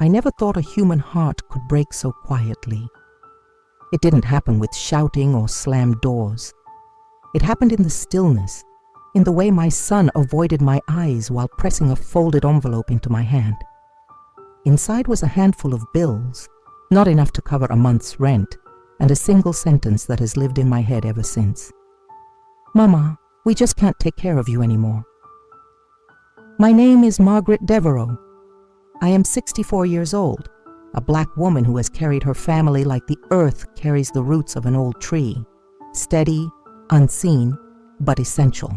I never thought a human heart could break so quietly. It didn't happen with shouting or slammed doors. It happened in the stillness, in the way my son avoided my eyes while pressing a folded envelope into my hand. Inside was a handful of bills, not enough to cover a month's rent, and a single sentence that has lived in my head ever since. "Mama, we just can't take care of you anymore." My name is Margaret Devereaux. I am 64 years old, a black woman who has carried her family like the earth carries the roots of an old tree, steady, unseen, but essential.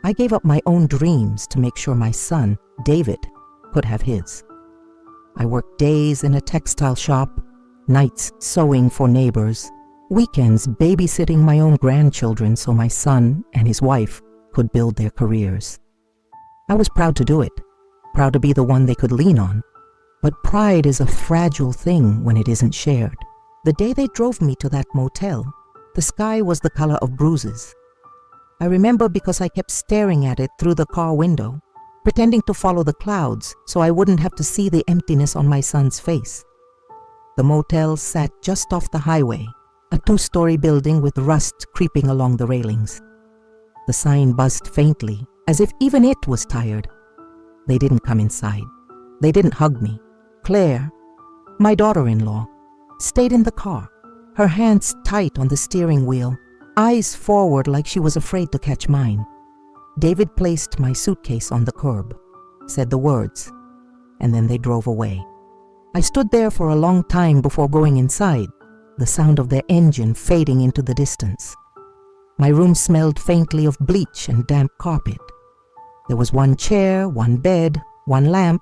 I gave up my own dreams to make sure my son, David, could have his. I worked days in a textile shop, nights sewing for neighbors, weekends babysitting my own grandchildren so my son and his wife could build their careers. I was proud to do it, proud to be the one they could lean on. But pride is a fragile thing when it isn't shared. The day they drove me to that motel, the sky was the color of bruises. I remember because I kept staring at it through the car window, pretending to follow the clouds so I wouldn't have to see the emptiness on my son's face. The motel sat just off the highway, a 2-story building with rust creeping along the railings. The sign buzzed faintly, as if even it was tired. They didn't come inside. They didn't hug me. Claire, my daughter-in-law, stayed in the car, her hands tight on the steering wheel, eyes forward like she was afraid to catch mine. David placed my suitcase on the curb, said the words, and then they drove away. I stood there for a long time before going inside, the sound of their engine fading into the distance. My room smelled faintly of bleach and damp carpet. There was one chair, one bed, one lamp.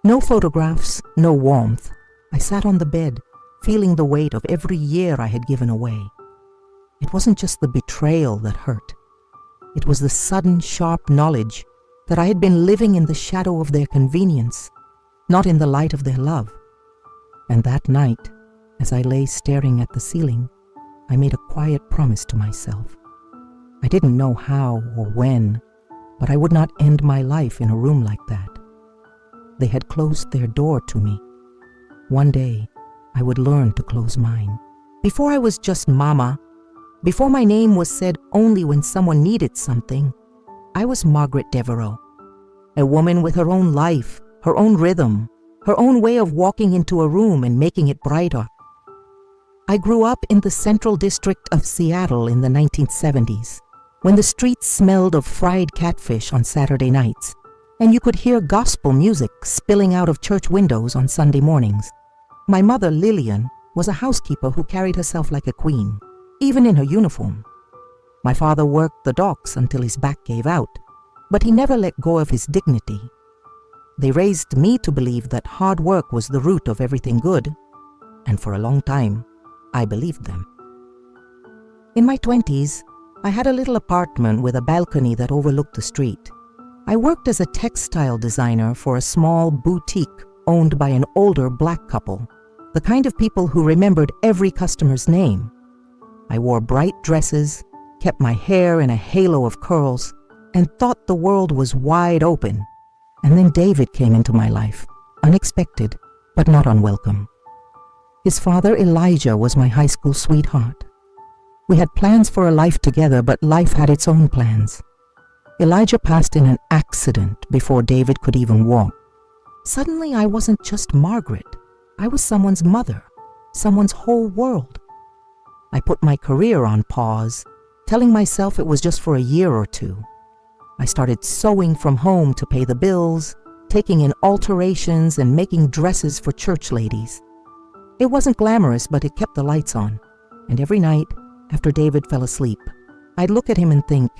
No photographs, no warmth. I sat on the bed, feeling the weight of every year I had given away. It wasn't just the betrayal that hurt. It was the sudden, sharp knowledge that I had been living in the shadow of their convenience, not in the light of their love. And that night, as I lay staring at the ceiling, I made a quiet promise to myself. I didn't know how or when, but I would not end my life in a room like that. They had closed their door to me. One day, I would learn to close mine. Before I was just Mama, before my name was said only when someone needed something, I was Margaret Devereaux, a woman with her own life, her own rhythm, her own way of walking into a room and making it brighter. I grew up in the Central District of Seattle in the 1970s, when the streets smelled of fried catfish on Saturday nights, and you could hear gospel music spilling out of church windows on Sunday mornings. My mother, Lillian, was a housekeeper who carried herself like a queen, even in her uniform. My father worked the docks until his back gave out, but he never let go of his dignity. They raised me to believe that hard work was the root of everything good, and for a long time, I believed them. In my 20s, I had a little apartment with a balcony that overlooked the street. I worked as a textile designer for a small boutique owned by an older black couple, the kind of people who remembered every customer's name. I wore bright dresses, kept my hair in a halo of curls, and thought the world was wide open. And then David came into my life, unexpected, but not unwelcome. His father, Elijah, was my high school sweetheart. We had plans for a life together, but life had its own plans. Elijah passed in an accident before David could even walk. Suddenly, I wasn't just Margaret. I was someone's mother, someone's whole world. I put my career on pause, telling myself it was just for a year or two. I started sewing from home to pay the bills, taking in alterations and making dresses for church ladies. It wasn't glamorous, but it kept the lights on. And every night, after David fell asleep, I'd look at him and think,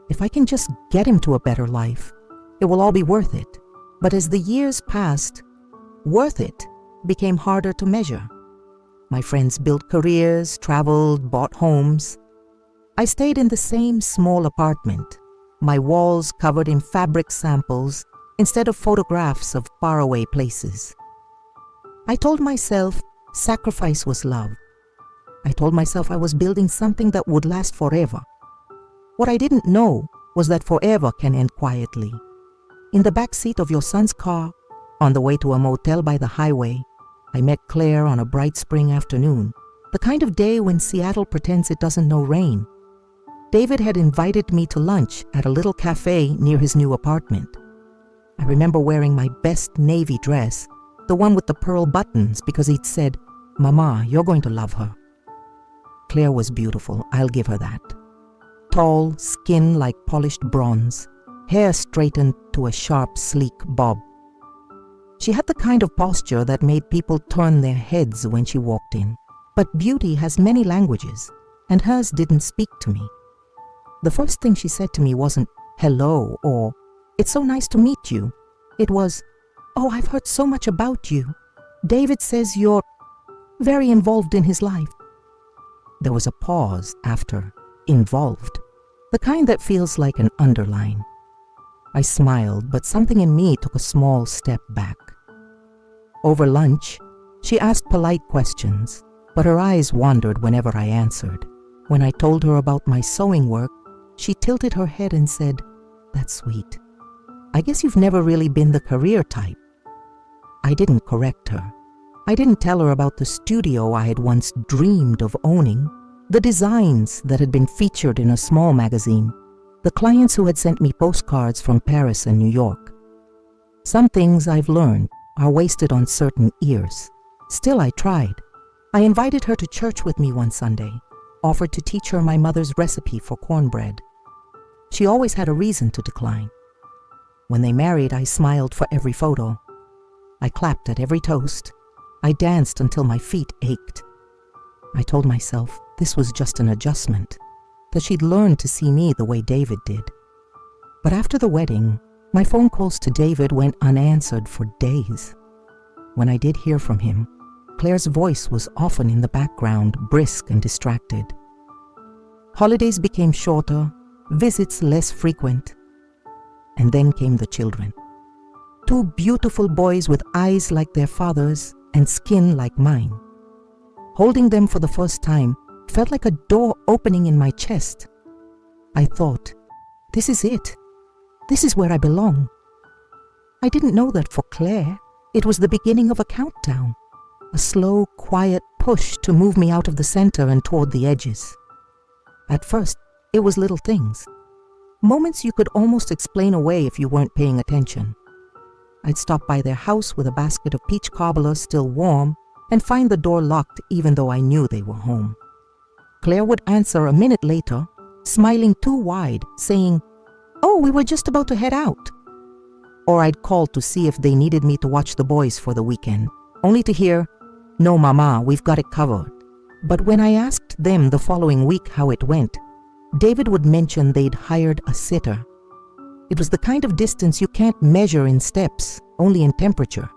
if I can just get him to a better life, it will all be worth it. But as the years passed, worth it became harder to measure. My friends built careers, traveled, bought homes. I stayed in the same small apartment, my walls covered in fabric samples instead of photographs of faraway places. I told myself sacrifice was love. I told myself I was building something that would last forever. What I didn't know was that forever can end quietly. In the back seat of your son's car, On the way to a motel by the highway, I met Claire on a bright spring afternoon, the kind of day when Seattle pretends it doesn't know rain. David had invited me to lunch at a little cafe near his new apartment. I remember wearing my best navy dress, the one with the pearl buttons, because he'd said, "Mama, you're going to love her." Claire was beautiful, I'll give her that. Tall, skin like polished bronze, hair straightened to a sharp, sleek bob. She had the kind of posture that made people turn their heads when she walked in. But beauty has many languages, and hers didn't speak to me. The first thing she said to me wasn't "hello" or "it's so nice to meet you." It was, "Oh, I've heard so much about you. David says you're very involved in his life." There was a pause after "involved," the kind that feels like an underline. I smiled, but something in me took a small step back. Over lunch, she asked polite questions, but her eyes wandered whenever I answered. When I told her about my sewing work, she tilted her head and said, "That's sweet. I guess you've never really been the career type." I didn't correct her. I didn't tell her about the studio I had once dreamed of owning, the designs that had been featured in a small magazine, the clients who had sent me postcards from Paris and New York. Some things I've learned are wasted on certain ears. Still, I tried. I invited her to church with me one Sunday, offered to teach her my mother's recipe for cornbread. She always had a reason to decline. When they married, I smiled for every photo. I clapped at every toast. I danced until my feet ached. I told myself this was just an adjustment, that she'd learned to see me the way David did. But after the wedding, my phone calls to David went unanswered for days. When I did hear from him, Claire's voice was often in the background, brisk and distracted. Holidays became shorter, visits less frequent, and then came the children. Two beautiful boys with eyes like their father's and skin like mine. Holding them for the first time felt like a door opening in my chest. I thought, this is it. This is where I belong. I didn't know that for Claire, it was the beginning of a countdown, a slow, quiet push to move me out of the center and toward the edges. At first, it was little things, moments you could almost explain away if you weren't paying attention. I'd stop by their house with a basket of peach cobbler still warm and find the door locked even though I knew they were home. Claire would answer a minute later, smiling too wide, saying, "Oh, we were just about to head out." Or I'd call to see if they needed me to watch the boys for the weekend, only to hear, "No, Mama, we've got it covered." But when I asked them the following week how it went, David would mention they'd hired a sitter. It was the kind of distance you can't measure in steps, only in temperature.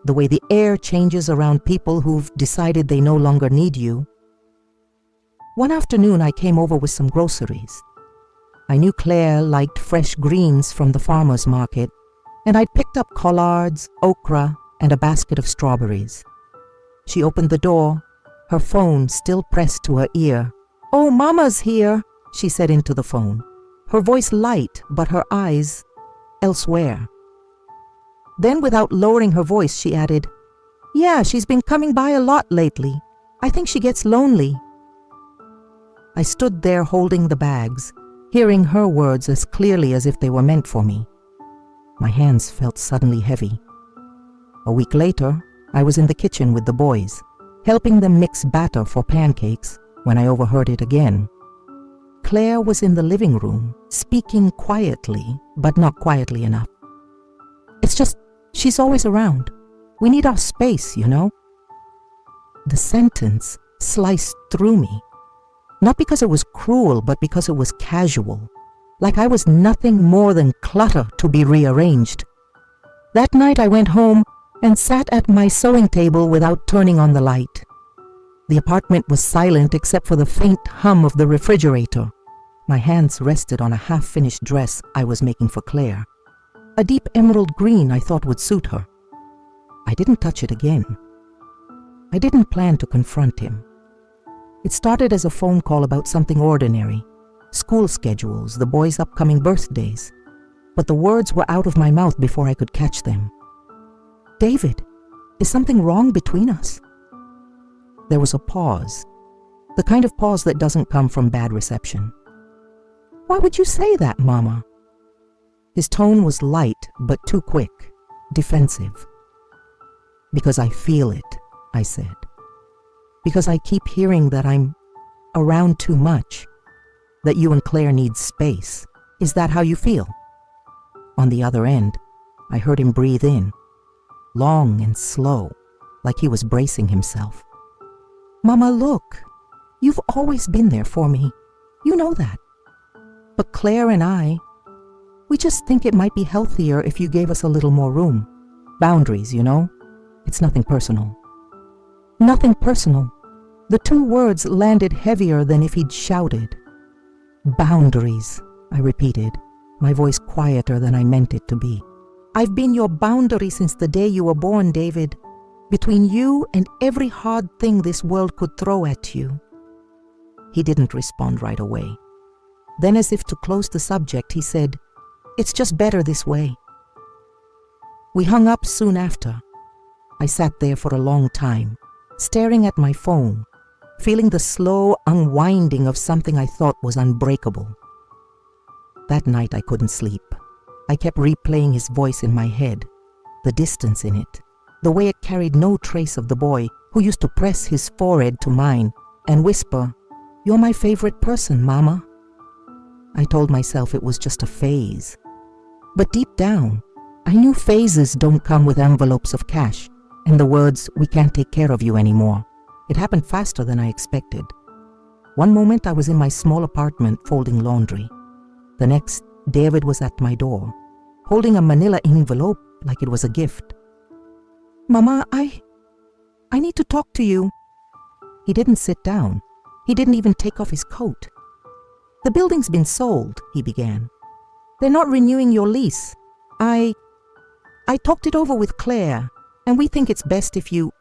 The way the air changes around people who've decided they no longer need you. One afternoon, I came over with some groceries. I knew Claire liked fresh greens from the farmer's market, and I'd picked up collards, okra, and a basket of strawberries. She opened the door, her phone still pressed to her ear. "Oh, Mama's here," she said into the phone, her voice light but her eyes elsewhere. Then, without lowering her voice, she added, "Yeah, she's been coming by a lot lately. I think she gets lonely." I stood there holding the bags, hearing her words as clearly as if they were meant for me. My hands felt suddenly heavy. A week later, I was in the kitchen with the boys, helping them mix batter for pancakes, when I overheard it again. Claire was in the living room, speaking quietly, but not quietly enough. "It's just, she's always around. We need our space, you know." The sentence sliced through me, not because it was cruel, but because it was casual, like I was nothing more than clutter to be rearranged. That night I went home and sat at my sewing table without turning on the light. The apartment was silent except for the faint hum of the refrigerator. My hands rested on a half-finished dress I was making for Claire. A deep emerald green I thought would suit her. I didn't touch it again. I didn't plan to confront him. It started as a phone call about something ordinary, school schedules, the boys' upcoming birthdays, but the words were out of my mouth before I could catch them. David, is something wrong between us? There was a pause, the kind of pause that doesn't come from bad reception. Why would you say that, Mama? His tone was light, but too quick, defensive. Because I feel it, I said. Because I keep hearing that I'm around too much, that you and Claire need space. Is that how you feel? On the other end, I heard him breathe in, long and slow, like he was bracing himself. Mama, look, you've always been there for me. You know that. But Claire and I, we just think it might be healthier if you gave us a little more room. Boundaries, you know? It's nothing personal. Nothing personal. The two words landed heavier than if he'd shouted. Boundaries, I repeated, my voice quieter than I meant it to be. I've been your boundary since the day you were born, David. Between you and every hard thing this world could throw at you. He didn't respond right away. Then, as if to close the subject, he said, "It's just better this way." We hung up soon after. I sat there for a long time, staring at my phone, feeling the slow unwinding of something I thought was unbreakable. That night I couldn't sleep. I kept replaying his voice in my head, the distance in it, the way it carried no trace of the boy who used to press his forehead to mine and whisper, "You're my favorite person, Mama." I told myself it was just a phase. But deep down, I knew phases don't come with envelopes of cash and the words, "We can't take care of you anymore." It happened faster than I expected. One moment I was in my small apartment folding laundry. The next, David was at my door, holding a manila envelope like it was a gift. "Mama, I need to talk to you." He didn't sit down. He didn't even take off his coat. "The building's been sold," he began. "They're not renewing your lease. I talked it over with Claire, and we think it's best if you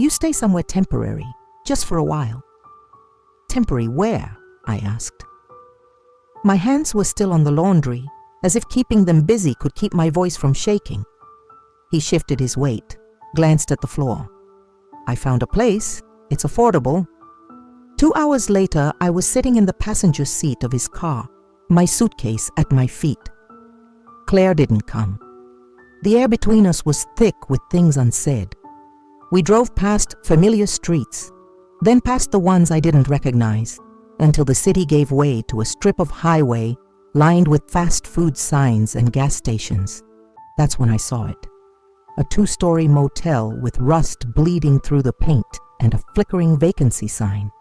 stay somewhere temporary, just for a while." "Temporary where?" I asked. My hands were still on the laundry, as if keeping them busy could keep my voice from shaking. He shifted his weight, glanced at the floor. "I found a place. It's affordable." 2 hours later, I was sitting in the passenger seat of his car, my suitcase at my feet. Claire didn't come. The air between us was thick with things unsaid. We drove past familiar streets, then past the ones I didn't recognize, until the city gave way to a strip of highway lined with fast food signs and gas stations. That's when I saw it. A 2-story motel with rust bleeding through the paint and a flickering vacancy sign.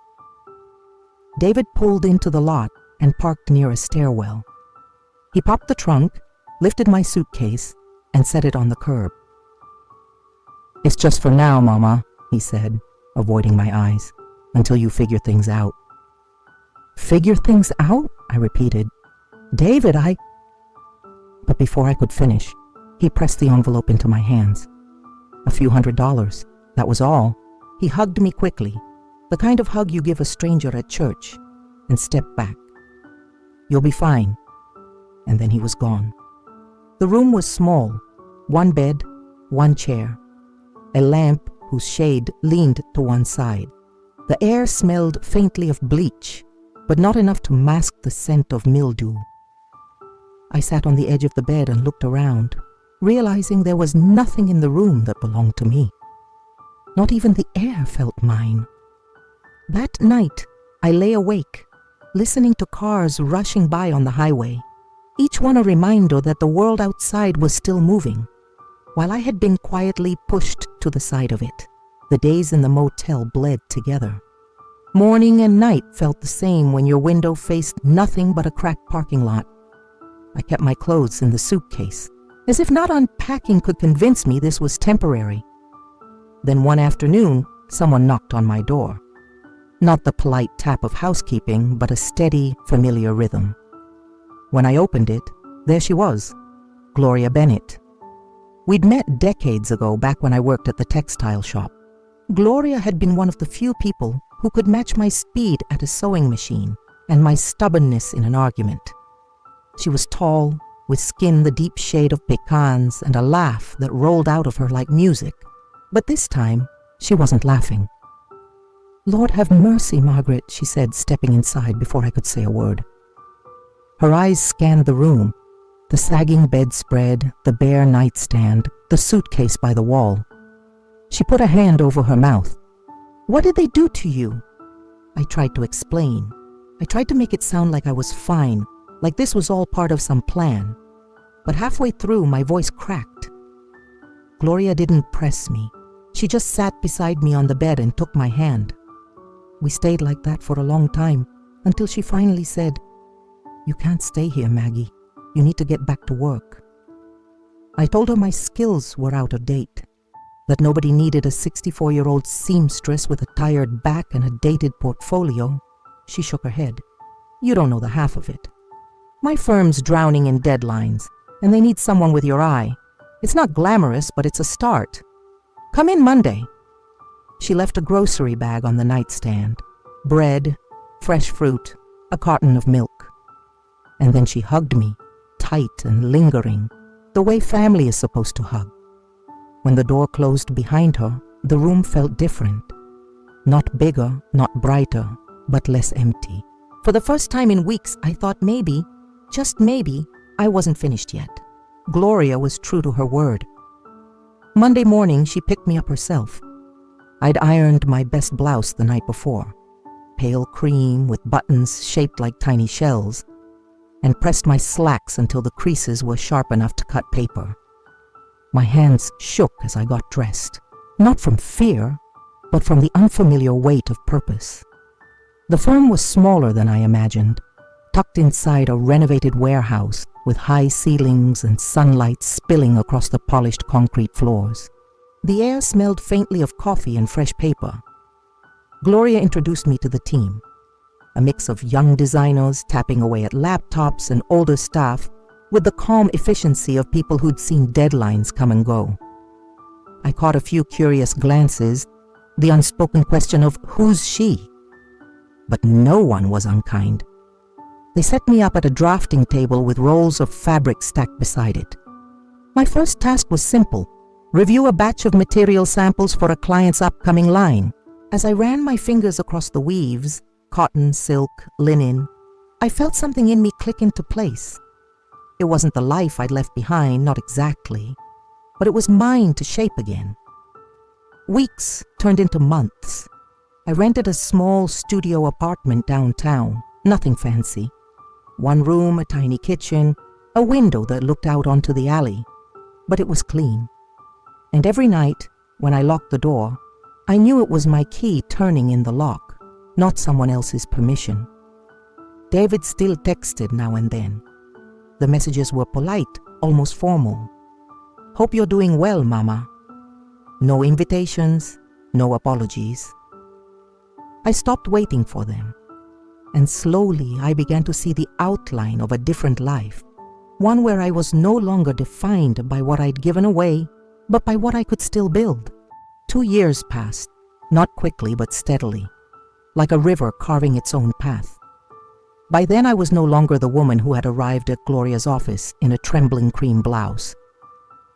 David pulled into the lot and parked near a stairwell. He popped the trunk, lifted my suitcase, and set it on the curb. "It's just for now, Mama," he said, avoiding my eyes, "until you figure things out." "Figure things out?" I repeated. "David, But before I could finish, he pressed the envelope into my hands. A few $100, that was all. He hugged me quickly, the kind of hug you give a stranger at church, and stepped back. "You'll be fine." And then he was gone. The room was small, 1 bed, 1 chair, a lamp whose shade leaned to one side. The air smelled faintly of bleach, but not enough to mask the scent of mildew. I sat on the edge of the bed and looked around, realizing there was nothing in the room that belonged to me. Not even the air felt mine. That night, I lay awake, listening to cars rushing by on the highway, each one a reminder that the world outside was still moving, while I had been quietly pushed to the side of it. The days in the motel bled together. Morning and night felt the same when your window faced nothing but a cracked parking lot. I kept my clothes in the suitcase, as if not unpacking could convince me this was temporary. Then one afternoon, someone knocked on my door. Not the polite tap of housekeeping, but a steady, familiar rhythm. When I opened it, there she was, Gloria Bennett. We'd met decades ago, back when I worked at the textile shop. Gloria had been one of the few people who could match my speed at a sewing machine and my stubbornness in an argument. She was tall, with skin the deep shade of pecans and a laugh that rolled out of her like music. But this time, she wasn't laughing. "Lord have mercy, Margaret," she said, stepping inside before I could say a word. Her eyes scanned the room, the sagging bedspread, the bare nightstand, the suitcase by the wall. She put a hand over her mouth. "What did they do to you?" I tried to explain. I tried to make it sound like I was fine, like this was all part of some plan. But halfway through, my voice cracked. Gloria didn't press me. She just sat beside me on the bed and took my hand. We stayed like that for a long time, until she finally said, "You can't stay here, Maggie. You need to get back to work." I told her my skills were out of date, that nobody needed a 64-year-old seamstress with a tired back and a dated portfolio. She shook her head. "You don't know the half of it. My firm's drowning in deadlines, and they need someone with your eye. It's not glamorous, but it's a start. Come in Monday." She left a grocery bag on the nightstand, bread, fresh fruit, a carton of milk. And then she hugged me, tight and lingering, the way family is supposed to hug. When the door closed behind her, the room felt different. Not bigger, not brighter, but less empty. For the first time in weeks, I thought maybe, just maybe, I wasn't finished yet. Gloria was true to her word. Monday morning, she picked me up herself. I'd ironed my best blouse the night before, pale cream with buttons shaped like tiny shells, and pressed my slacks until the creases were sharp enough to cut paper. My hands shook as I got dressed, not from fear, but from the unfamiliar weight of purpose. The firm was smaller than I imagined, tucked inside a renovated warehouse with high ceilings and sunlight spilling across the polished concrete floors. The air smelled faintly of coffee and fresh paper. Gloria introduced me to the team, a mix of young designers tapping away at laptops and older staff with the calm efficiency of people who'd seen deadlines come and go. I caught a few curious glances, the unspoken question of who's she? But no one was unkind. They set me up at a drafting table with rolls of fabric stacked beside it. My first task was simple: review a batch of material samples for a client's upcoming line. As I ran my fingers across the weaves, cotton, silk, linen, I felt something in me click into place. It wasn't the life I'd left behind, not exactly, but it was mine to shape again. Weeks turned into months. I rented a small studio apartment downtown, nothing fancy. One room, a tiny kitchen, a window that looked out onto the alley, but it was clean. And every night, when I locked the door, I knew it was my key turning in the lock, not someone else's permission. David still texted now and then. The messages were polite, almost formal. "Hope you're doing well, Mama." No invitations, no apologies. I stopped waiting for them, and slowly I began to see the outline of a different life, one where I was no longer defined by what I'd given away, but by what I could still build. 2 years passed, not quickly but steadily, like a river carving its own path. By then I was no longer the woman who had arrived at Gloria's office in a trembling cream blouse.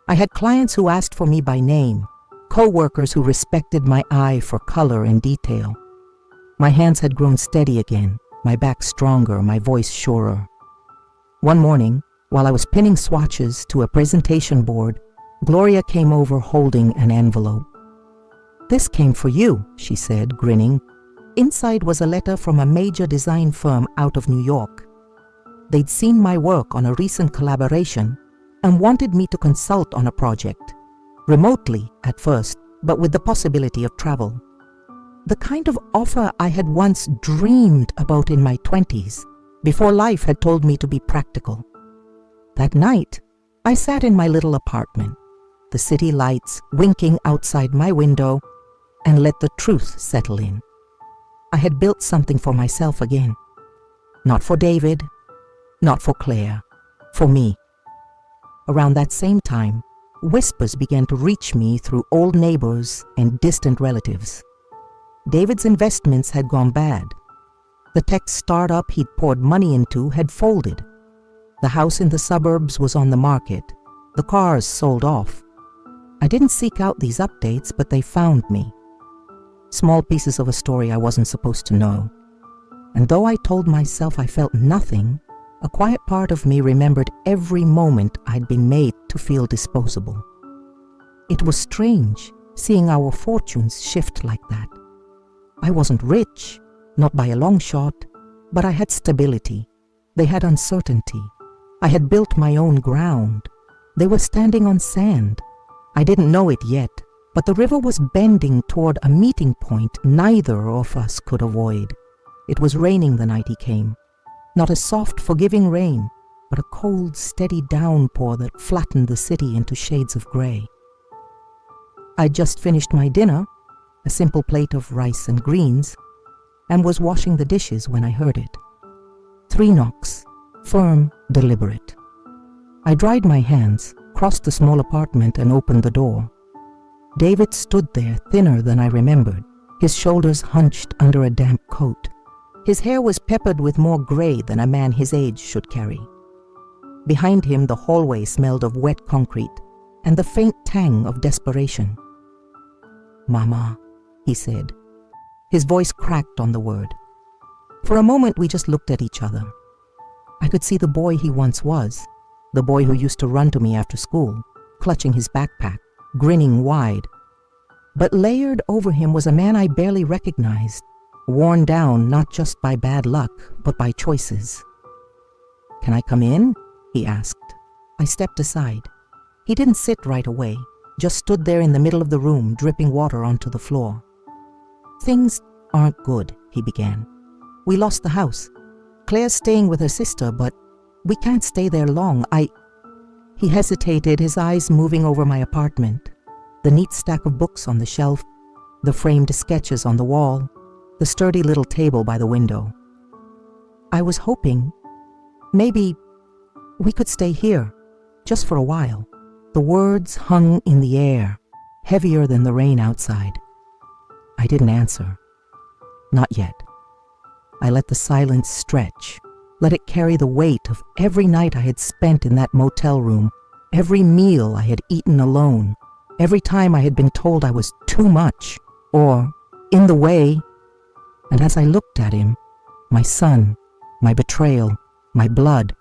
I had clients who asked for me by name, co-workers who respected my eye for color and detail. My hands had grown steady again, my back stronger, my voice surer. One morning, while I was pinning swatches to a presentation board, Gloria came over holding an envelope. "This came for you," she said, grinning. Inside was a letter from a major design firm out of New York. They'd seen my work on a recent collaboration and wanted me to consult on a project, remotely at first, but with the possibility of travel. The kind of offer I had once dreamed about in my 20s, before life had told me to be practical. That night, I sat in my little apartment, the city lights winking outside my window, and let the truth settle in. I had built something for myself again. Not for David, not for Claire, for me. Around that same time, whispers began to reach me through old neighbors and distant relatives. David's investments had gone bad. The tech startup he'd poured money into had folded. The house in the suburbs was on the market. The cars sold off. I didn't seek out these updates, but they found me. Small pieces of a story I wasn't supposed to know. And though I told myself I felt nothing, a quiet part of me remembered every moment I'd been made to feel disposable. It was strange seeing our fortunes shift like that. I wasn't rich, not by a long shot, but I had stability. They had uncertainty. I had built my own ground. They were standing on sand. I didn't know it yet, but the river was bending toward a meeting point neither of us could avoid. It was raining the night he came. Not a soft, forgiving rain, but a cold, steady downpour that flattened the city into shades of gray. I'd just finished my dinner, a simple plate of rice and greens, and was washing the dishes when I heard it. 3 knocks, firm, deliberate. I dried my hands, crossed the small apartment, and opened the door. David stood there, thinner than I remembered, his shoulders hunched under a damp coat. His hair was peppered with more gray than a man his age should carry. Behind him, the hallway smelled of wet concrete and the faint tang of desperation. "Mama," he said. His voice cracked on the word. For a moment, we just looked at each other. I could see the boy he once was, the boy who used to run to me after school, clutching his backpack, grinning wide. But layered over him was a man I barely recognized, worn down not just by bad luck, but by choices. "Can I come in?" he asked. I stepped aside. He didn't sit right away, just stood there in the middle of the room, dripping water onto the floor. "Things aren't good," he began. "We lost the house. Claire's staying with her sister, but we can't stay there long. He hesitated, his eyes moving over my apartment, the neat stack of books on the shelf, the framed sketches on the wall, the sturdy little table by the window. "I was hoping maybe we could stay here, just for a while." The words hung in the air, heavier than the rain outside. I didn't answer. Not yet. I let the silence stretch, let it carry the weight of every night I had spent in that motel room, every meal I had eaten alone, every time I had been told I was too much or in the way. And as I looked at him, my son, my betrayal, my blood,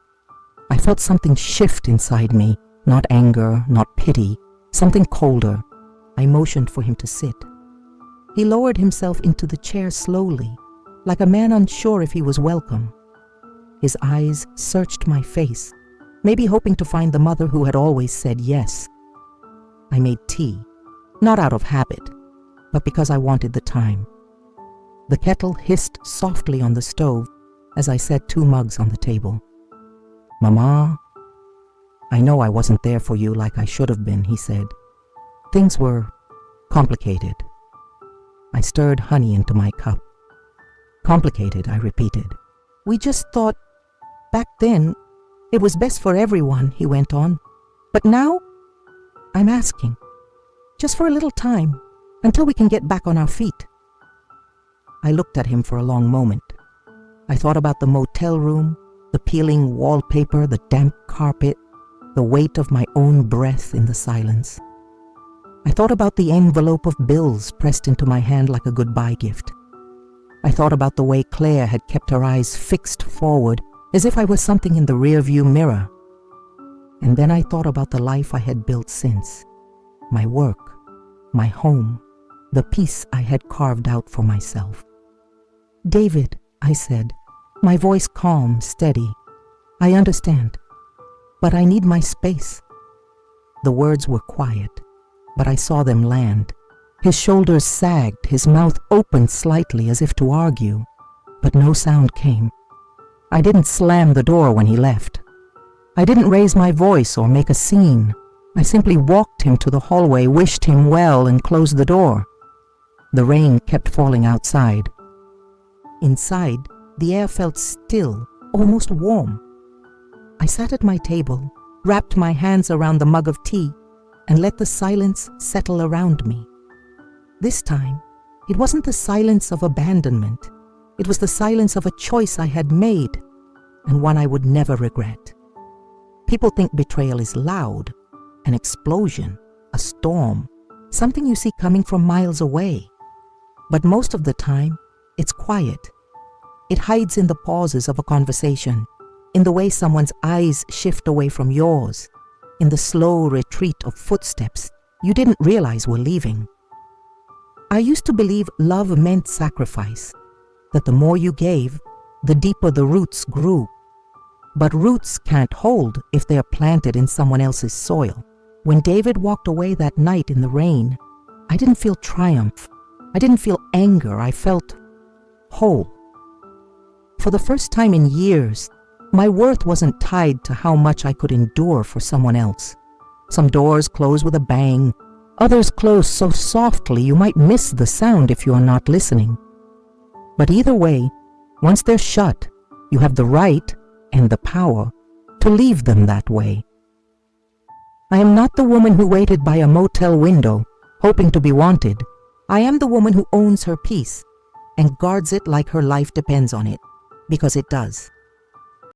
I felt something shift inside me, not anger, not pity, something colder. I motioned for him to sit. He lowered himself into the chair slowly, like a man unsure if he was welcome. His eyes searched my face, maybe hoping to find the mother who had always said yes. I made tea, not out of habit, but because I wanted the time. The kettle hissed softly on the stove as I set 2 mugs on the table. "Mama, I know I wasn't there for you like I should have been," he said. "Things were complicated." I stirred honey into my cup. "Complicated," I repeated. "We just thought back then it was best for everyone," he went on. "But now I'm asking, just for a little time, until we can get back on our feet." I looked at him for a long moment. I thought about the motel room, the peeling wallpaper, the damp carpet, the weight of my own breath in the silence. I thought about the envelope of bills pressed into my hand like a goodbye gift. I thought about the way Claire had kept her eyes fixed forward, as if I was something in the rearview mirror. And then I thought about the life I had built since, my work, my home, the peace I had carved out for myself. "David," I said, my voice calm, steady, "I understand, but I need my space." The words were quiet, but I saw them land. His shoulders sagged, his mouth opened slightly as if to argue, but no sound came. I didn't slam the door when he left. I didn't raise my voice or make a scene. I simply walked him to the hallway, wished him well, and closed the door. The rain kept falling outside. Inside, the air felt still, almost warm. I sat at my table, wrapped my hands around the mug of tea, and let the silence settle around me. This time, it wasn't the silence of abandonment. It was the silence of a choice I had made, and one I would never regret. People think betrayal is loud, an explosion, a storm, something you see coming from miles away. But most of the time, it's quiet. It hides in the pauses of a conversation, in the way someone's eyes shift away from yours, in the slow retreat of footsteps you didn't realize were leaving. I used to believe love meant sacrifice, that the more you gave, the deeper the roots grew. But roots can't hold if they are planted in someone else's soil. When David walked away that night in the rain, I didn't feel triumph. I didn't feel anger. I felt whole. For the first time in years, my worth wasn't tied to how much I could endure for someone else. Some doors close with a bang. Others close so softly you might miss the sound if you are not listening. But either way, once they're shut, you have the right and the power to leave them that way. I am not the woman who waited by a motel window, hoping to be wanted. I am the woman who owns her peace and guards it like her life depends on it, because it does.